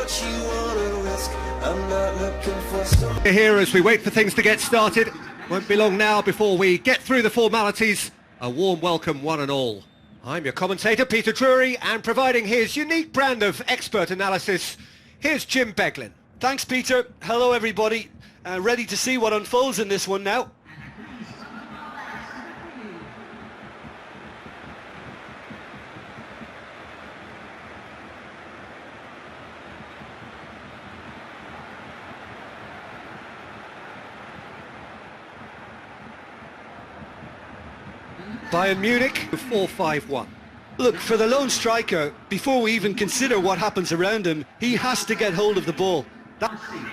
what you wanna risk. I'm not looking for some. Here as we wait for things to get started. Won't be long now before we get through the formalities. A warm welcome one and all. I'm your commentator Peter Drury, and providing his unique brand of expert analysis, here's Jim Beglin. Thanks Peter, hello everybody, ready to see what unfolds in this one now. Bayern Munich 4-5-1. Look, for the lone striker, before we even consider what happens around him, he has to get hold of the ball. Number 10.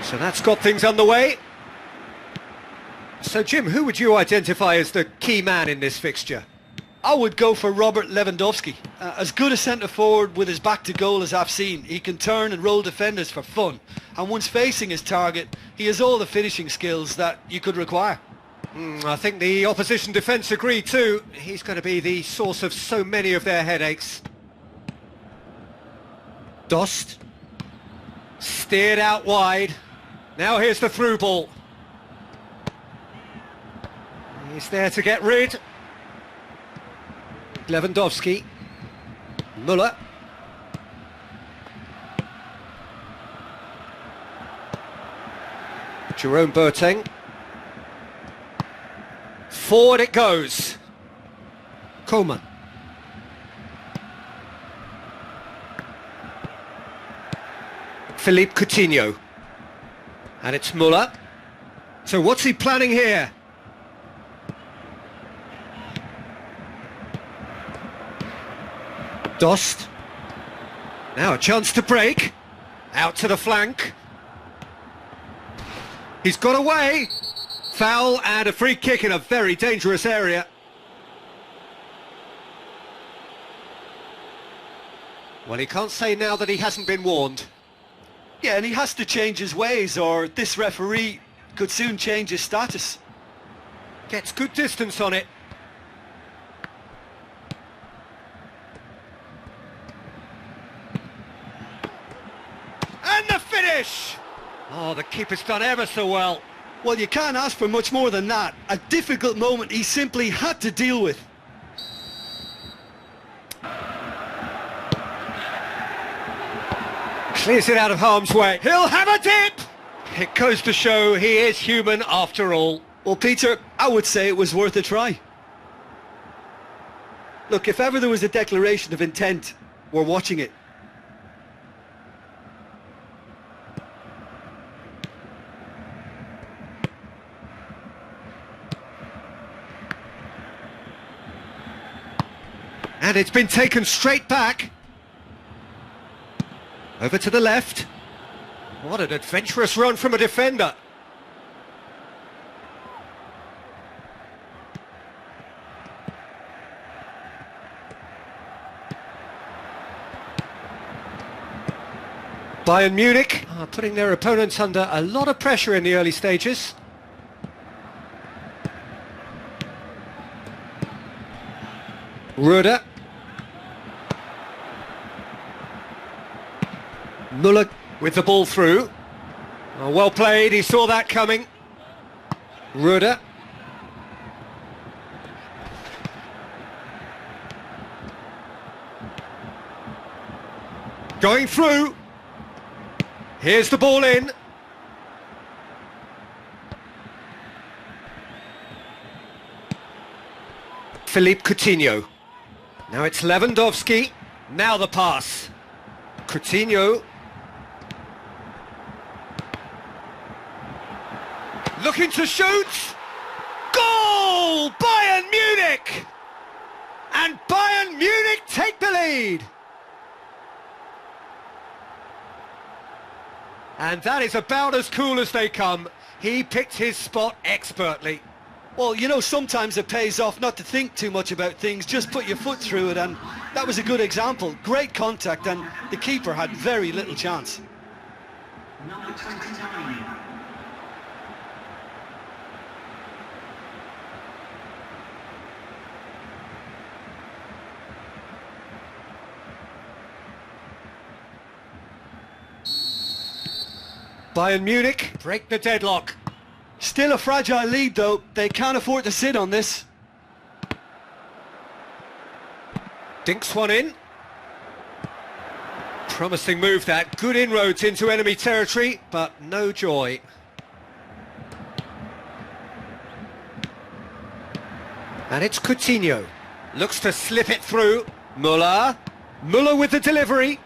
So that's got things underway. So Jim, who would you identify as the key man in this fixture? I would go for Robert Lewandowski. As good a centre-forward with his back to goal as I've seen. He can turn and roll defenders for fun. And once facing his target, he has all the finishing skills that you could require. I think the opposition defence agree too. He's going to be the source of so many of their headaches. Dost. Steered out wide. Now here's the through ball. He's there to get rid. Lewandowski. Müller. Jerome Boateng. Forward it goes. Coman. Philippe Coutinho. And it's Müller. So what's he planning here? Dost. Now a chance to break. Out to the flank. He's got away. Foul and a free kick in a very dangerous area. Well, he can't say now that he hasn't been warned. Yeah, and he has to change his ways, or this referee could soon change his status. Gets good distance on it. And the finish! Oh, the keeper's done ever so well. Well, you can't ask for much more than that. A difficult moment he simply had to deal with. Clears it out of harm's way. He'll have a dip! It goes to show he is human after all. Well, Peter, I would say it was worth a try. Look, if ever there was a declaration of intent, we're watching it. And it's been taken straight back. Over to the left. What an adventurous run from a defender. Bayern Munich are putting their opponents under a lot of pressure in the early stages. Röder. Müller with the ball through. Oh, well played, he saw that coming. Röder. Going through. Here's the ball in. Philippe Coutinho. Now it's Lewandowski. Now the pass. Coutinho. Looking to shoot. Goal! Bayern Munich! And Bayern Munich take the lead. And that is about as cool as they come. He picked his spot expertly. Well, you know, sometimes it pays off not to think too much about things, just put your foot through it, and That was a good example. Great contact, and the keeper had very little chance. Number 29. Bayern Munich break the deadlock. Still a fragile lead though, they can't afford to sit on this. Dinks one in. Promising move that, good inroads into enemy territory, but no joy. And it's Coutinho. Looks to slip it through. Müller. Müller with the delivery.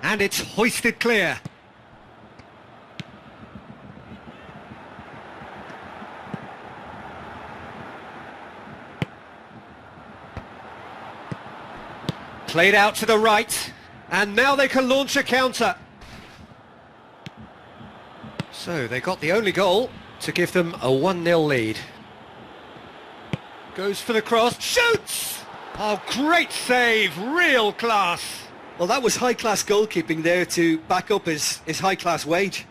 And it's hoisted clear. Played out to the right, and now they can launch a counter. So they got the only goal to give them a 1-0 lead. Goes for the cross, shoots! Oh, great save, real class. Well, that was high-class goalkeeping there to back up his high-class wage.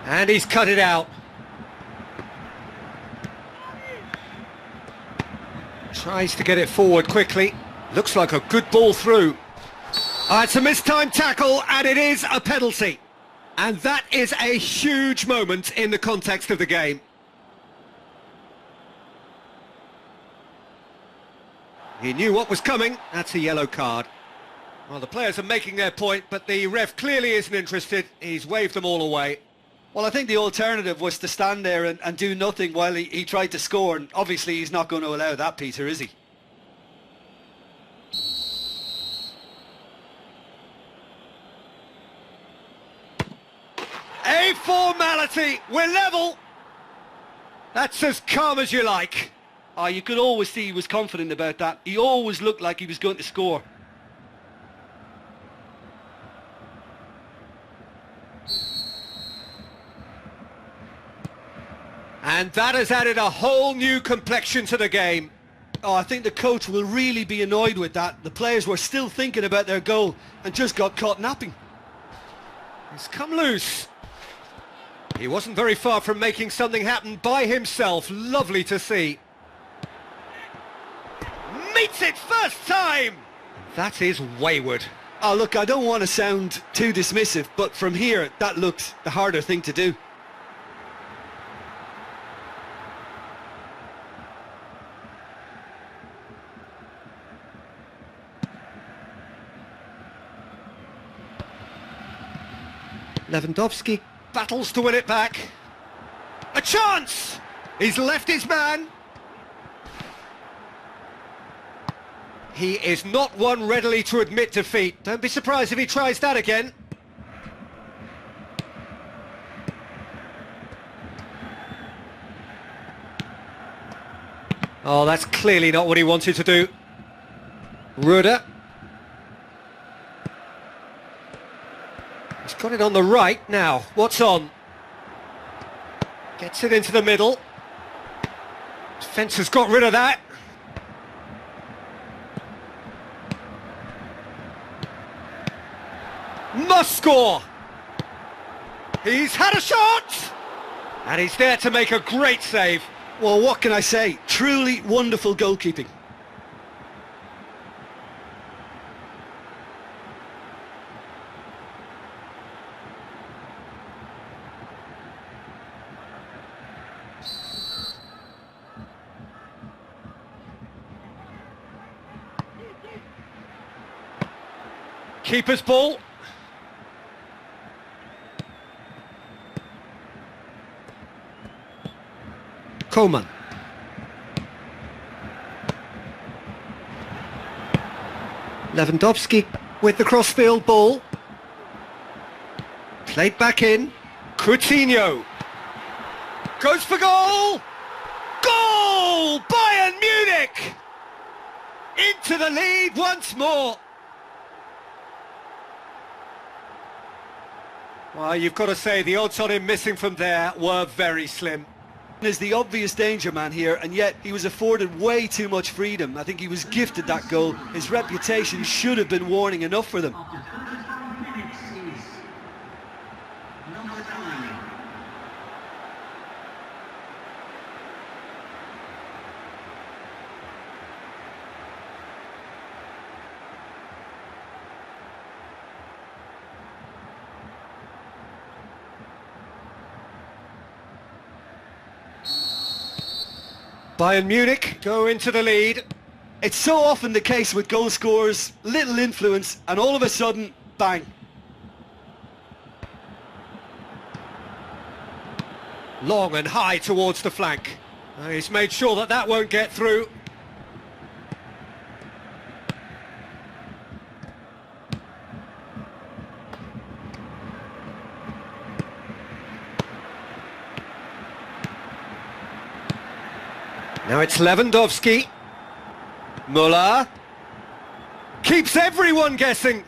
And he's cut it out. Tries to get it forward quickly. Looks like a good ball through. It's a mistimed tackle, and it is a penalty. And that is a huge moment in the context of the game. He knew what was coming. That's a yellow card. Well, the players are making their point, but the ref clearly isn't interested. He's waved them all away. Well, I think the alternative was to stand there and do nothing while he tried to score, and obviously he's not going to allow that, Peter, is he? A formality, we're level. That's as calm as you like. Oh, you could always see he was confident about that. He always looked like he was going to score. And that has added a whole new complexion to the game. Oh, I think the coach will really be annoyed with that. The players were still thinking about their goal and just got caught napping. He's come loose. He wasn't very far from making something happen by himself. Lovely to see. Meets it first time! That is wayward. Oh, look, I don't want to sound too dismissive, but from here, that looks the harder thing to do. Lewandowski battles to win it back. A chance! He's left his man. He is not one readily to admit defeat. Don't be surprised if he tries that again. Oh, that's clearly not what he wanted to do. Ruder. He's got it on the right now. What's on? Gets it into the middle. Defence has got rid of that. Must score! He's had a shot! And he's there to make a great save. Well, what can I say? Truly wonderful goalkeeping. Keeper's ball. Coman. Lewandowski with the crossfield ball. Played back in. Coutinho. Goes for goal! goal, Bayern Munich! Into the lead once more. Well, you've got to say the odds on him missing from there were very slim. Is the obvious danger man here, and yet he was afforded way too much freedom. I think he was gifted that goal. His reputation should have been warning enough for them. After 35 minutes is number 9. Bayern Munich go into the lead. It's so often the case with goal scorers, little influence, and all of a sudden, bang. Long and high towards the flank. He's made sure that that won't get through. Now it's Lewandowski. Müller. Keeps everyone guessing.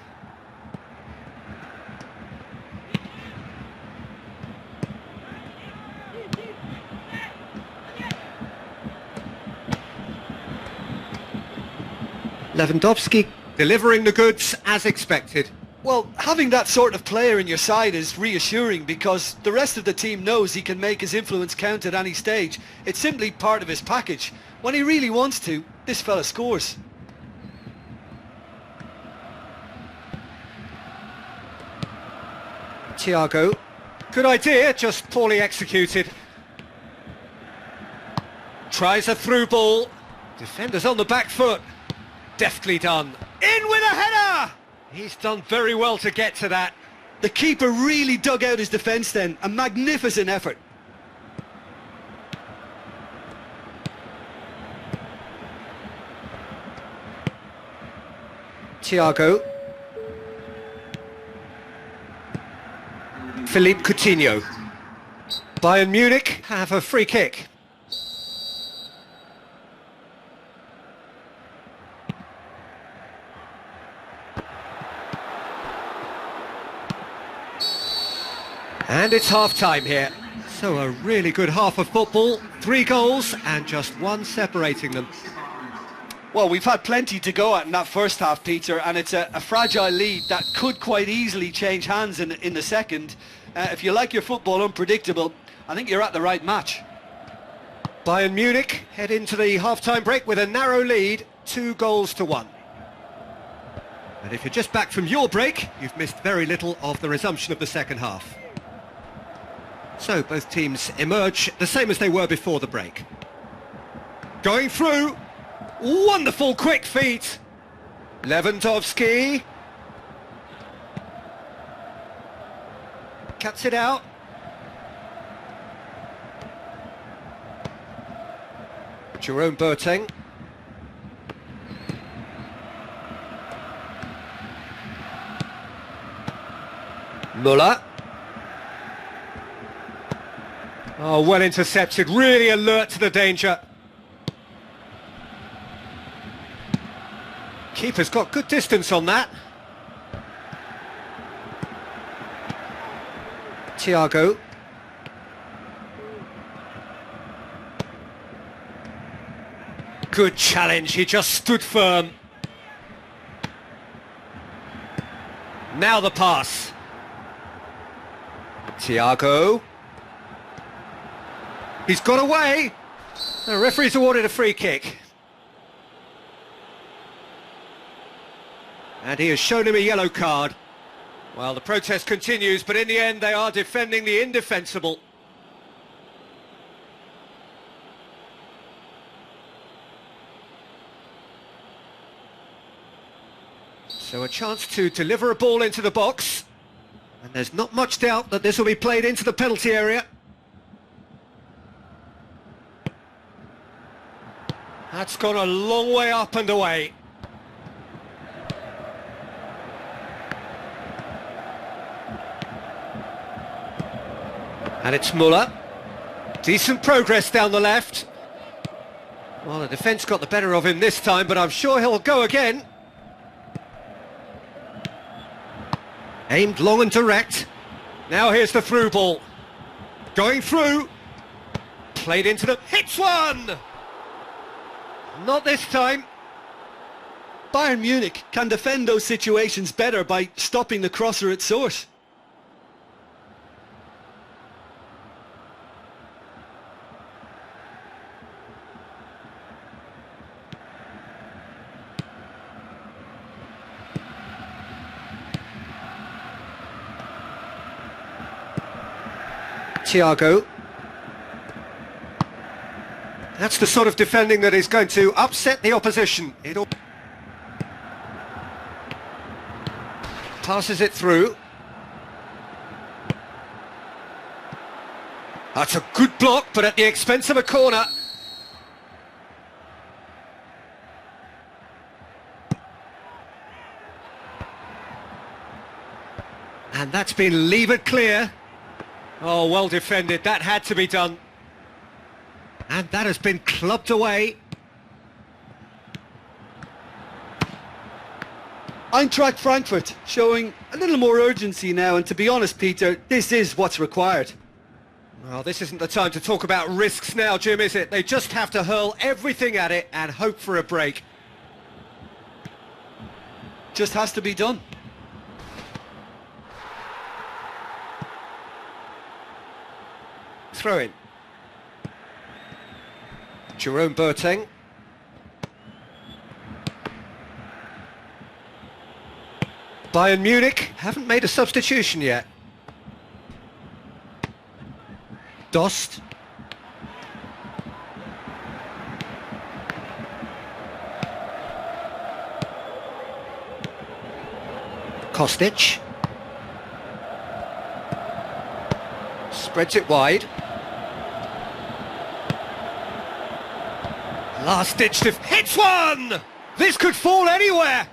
Lewandowski delivering the goods as expected. Well, having that sort of player in your side is reassuring because the rest of the team knows he can make his influence count at any stage. It's simply part of his package. When he really wants to, this fella scores. Thiago. Good idea, just poorly executed. Tries a through ball. Defenders on the back foot. Deftly done. In with a header! He's done very well to get to that. The keeper really dug out his defence then. A magnificent effort. Thiago. Philippe Coutinho. Bayern Munich have a free kick. And it's half-time here. So a really good half of football, 3 goals and just 1 separating them. Well, we've had plenty to go at in that first half, Peter, and it's a fragile lead that could quite easily change hands in the second. If you like your football unpredictable, I think you're at the right match. Bayern Munich head into the half-time break with a narrow lead, 2-1. And if you're just back from your break, you've missed very little of the resumption of the second half. So both teams emerge the same as they were before the break. Going through. Wonderful quick feet. Lewandowski. Cuts it out. Jerome Boateng. Müller. Oh, well intercepted, really alert to the danger. Keeper's got good distance on that. Thiago. Good challenge, he just stood firm. Now the pass. Thiago. He's got away. The referee's awarded a free kick. And he has shown him a yellow card. Well, the protest continues, but in the end they are defending the indefensible. So a chance to deliver a ball into the box. And there's not much doubt that this will be played into the penalty area. That's gone a long way up and away. And it's Müller. Decent progress down the left. Well, the defence got the better of him this time, but I'm sure he'll go again. Aimed long and direct. Now here's the through ball. Going through. Played into them. Hits one! Not this time. Bayern Munich can defend those situations better by stopping the crosser at source. Thiago. That's the sort of defending that is going to upset the opposition. Passes it through. That's a good block, but at the expense of a corner. And that's been levered clear. Oh, well defended. That had to be done. And that has been clubbed away. Eintracht Frankfurt showing a little more urgency now, and to be honest, Peter, this is what's required. Well, this isn't the time to talk about risks now, Jim, is it? They just have to hurl everything at it and hope for a break. Just has to be done. Throw in. Jerome Boateng. Bayern Munich haven't made a substitution yet. Dost. Kostic. Spreads it wide. Last ditch to hits one! This could fall anywhere!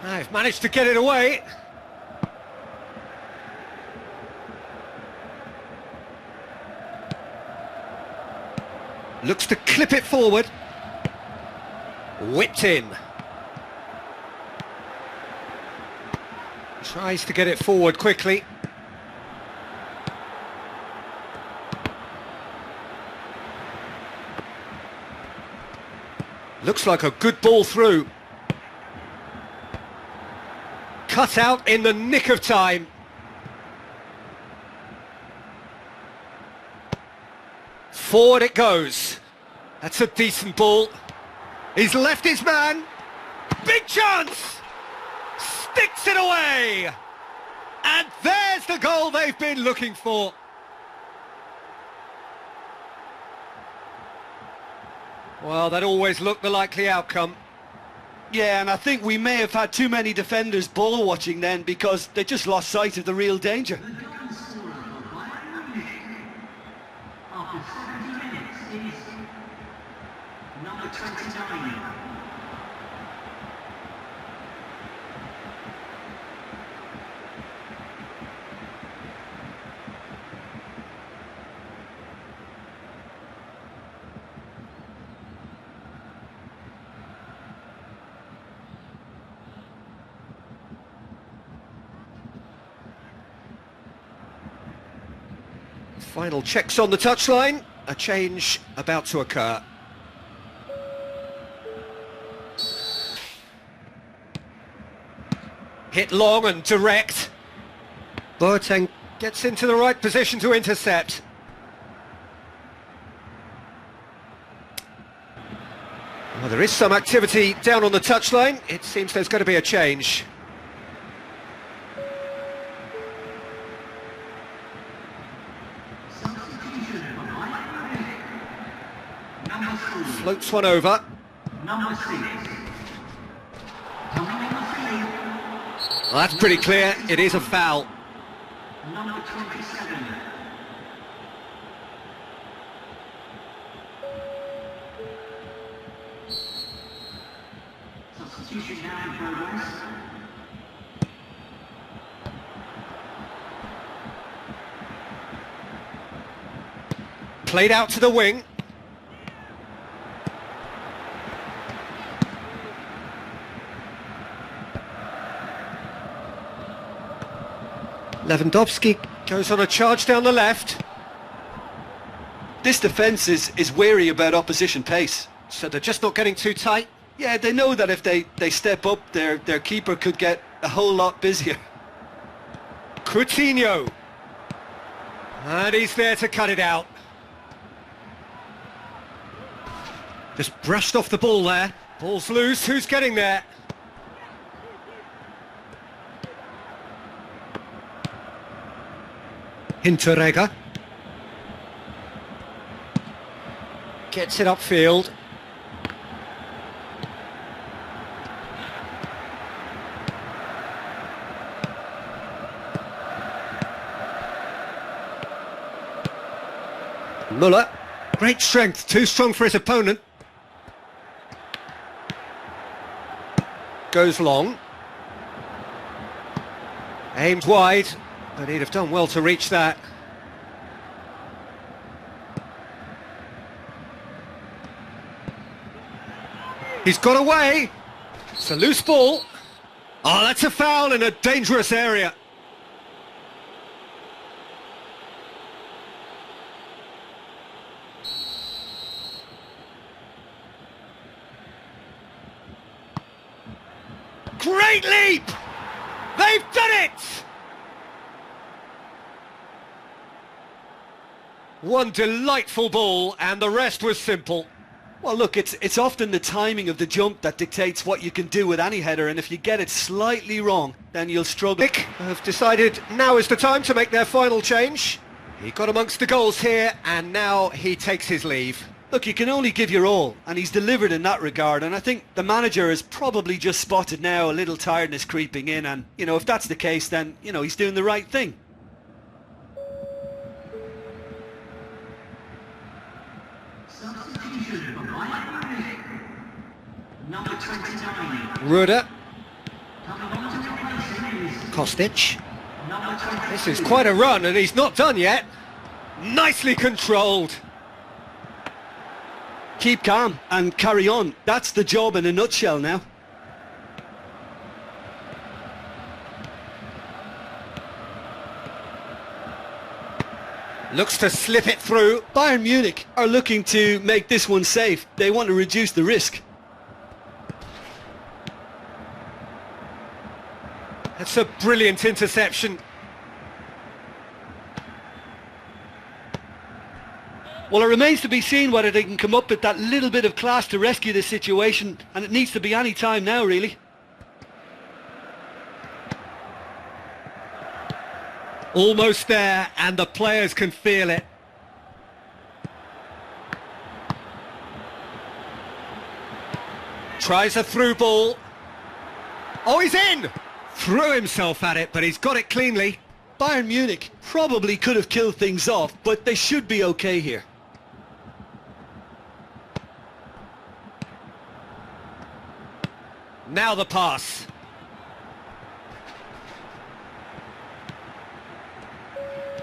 I've managed to get it away. Looks to clip it forward. Whipped in. Tries to get it forward quickly. Looks like a good ball through. Cut out in the nick of time. Forward it goes. That's a decent ball. He's left his man. Big chance! Sticks it away! And there's the goal they've been looking for. Well, that always looked the likely outcome. Yeah, and I think we may have had too many defenders ball watching then, because they just lost sight of the real danger. The goal scorer for Bayern Munich after 70 minutes is number 29. Final checks on the touchline. A change about to occur. Hit long and direct. Boateng gets into the right position to intercept. Well, there is some activity down on the touchline. It seems there's going to be a change. Floats one over. Number 6. Well, that's pretty clear. It is a foul. Number 27. Substitution now in progress. Played out to the wing. Lewandowski goes on a charge down the left. This defence is wary about opposition pace. So they're just not getting too tight. Yeah, they know that if they step up, their keeper could get a whole lot busier. Coutinho. And he's there to cut it out. Just brushed off the ball there. Ball's loose, who's getting there? Hinteregger. Gets it upfield. Muller. Great strength, too strong for his opponent. Goes long. Aimed wide, but he'd have done well to reach that. He's got away. It's a loose ball. Oh, that's a foul in a dangerous area. Great leap! They've done it! One delightful ball, and the rest was simple. Well, look, it's often the timing of the jump that dictates what you can do with any header, and if you get it slightly wrong, then you'll struggle. Have decided now is the time to make their final change. He got amongst the goals here, and now he takes his leave. Look, you can only give your all, and he's delivered in that regard, and I think the manager has probably just spotted now a little tiredness creeping in, and, you know, if that's the case, then, you know, he's doing the right thing. Substitution for Bayern Munich. Number 29. Ruder. Coming on to replace him is Kostic. number 22. This is quite a run, and he's not done yet. Nicely controlled. Keep calm and carry on. That's the job in a nutshell now. Looks to slip it through. Bayern Munich are looking to make this one safe. They want to reduce the risk. That's a brilliant interception. Well, it remains to be seen whether they can come up with that little bit of class to rescue this situation, and it needs to be any time now, really. Almost there, and the players can feel it. Tries a through ball. Oh, he's in! Threw himself at it, but he's got it cleanly. Bayern Munich probably could have killed things off, but they should be okay here. Now the pass.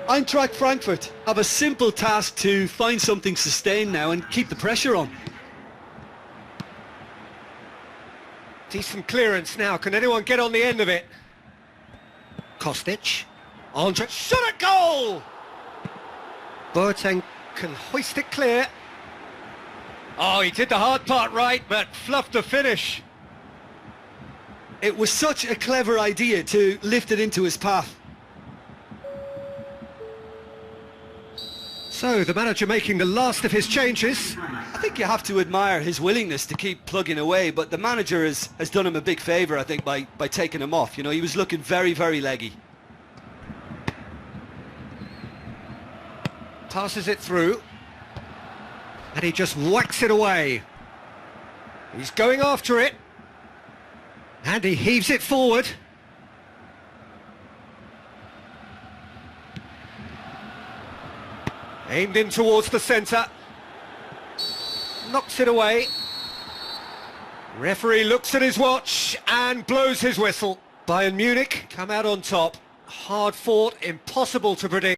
Eintracht Frankfurt have a simple task to find something sustained now and keep the pressure on. Decent clearance now. Can anyone get on the end of it? Kostic. Andre. Shot at goal! Boateng can hoist it clear. Oh, he did the hard part right, but fluffed the finish. It was such a clever idea to lift it into his path. So, the manager making the last of his changes. I think you have to admire his willingness to keep plugging away, but the manager has done him a big favour, I think, by taking him off. You know, he was looking very, very leggy. Passes it through. And he just whacks it away. He's going after it. And he heaves it forward. Aimed in towards the centre. Knocks it away. Referee looks at his watch and blows his whistle. Bayern Munich come out on top. Hard fought, impossible to predict.